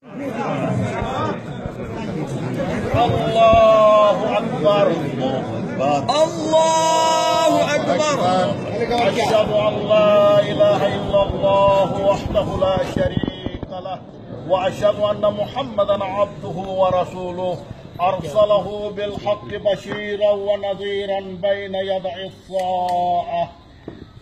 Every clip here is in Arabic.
الله أكبر. الله أكبر. أشهد أن لا إله إلا الله وحده لا شريك له وأشهد أن محمدا عبده ورسوله أرسله بالحق بشيرا ونذيرا بين يدي الساعة.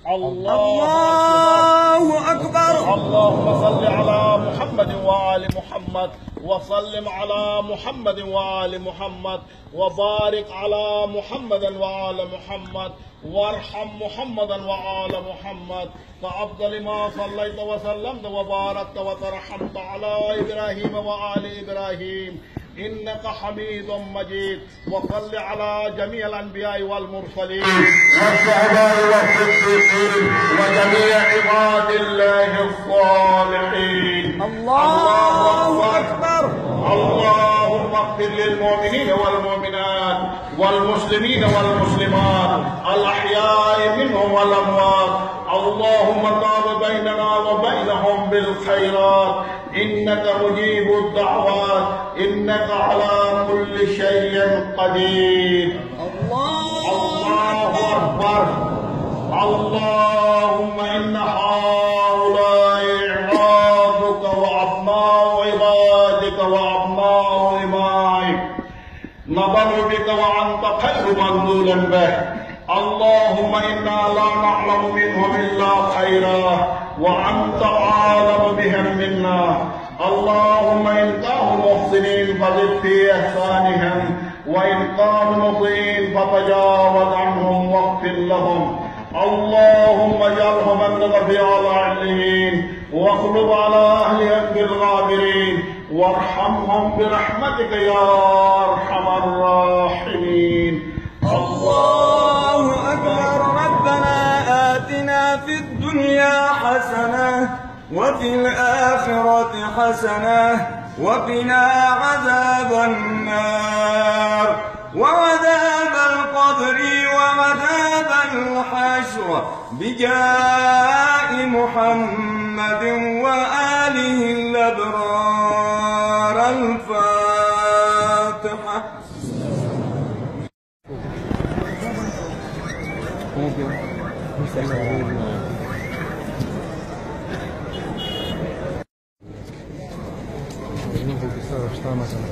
الله أكبر. اللهم صل على محمد وآل محمد وسلم على محمد وآل محمد وبارك على محمد وآل محمد وارحم محمدا وآل محمد فأفضل ما صليت وسلمت وباركت وترحمت على إبراهيم وآل إبراهيم إنك حميد مجيد. وصل على جميع الأنبياء والمرسلين والشهداء والصديقين وجميع عباد الله الصالحين. الله أكبر. اللهم اغفر للمؤمنين والمؤمنات والمسلمين والمسلمات الأحياء منهم والأموات. اللهم تاب بيننا وبينهم بالخيرات إنك مجيب الدعوات إنك على كل شيء قدير. الله أكبر. اللهم إن هؤلاء عبادك وأبناء عبادك وأبناء إمائك نظروا بك وأنت خير منزول به. اللهم إنا لا نعلم منهم إلا خيرا وأنت أعلم بهم منا. اللهم إن كانوا محسنين فزد في إحسانهم وإن كانوا مطيعين فتجاوز عنهم واغفر لهم. اللهم اجعلهم عندك في أعلى عليين واخلف على أهلهم بالغابرين وارحمهم برحمتك يا أرحم الراحمين. الله أكبر. ربنا آتنا في الدنيا حسنة وفي الآخرة حسنة وقنا عذاب النار وعذاب القبر وعذاب الحشر بجاه محمد وآله الأبرار. الفاتحة. Está más en la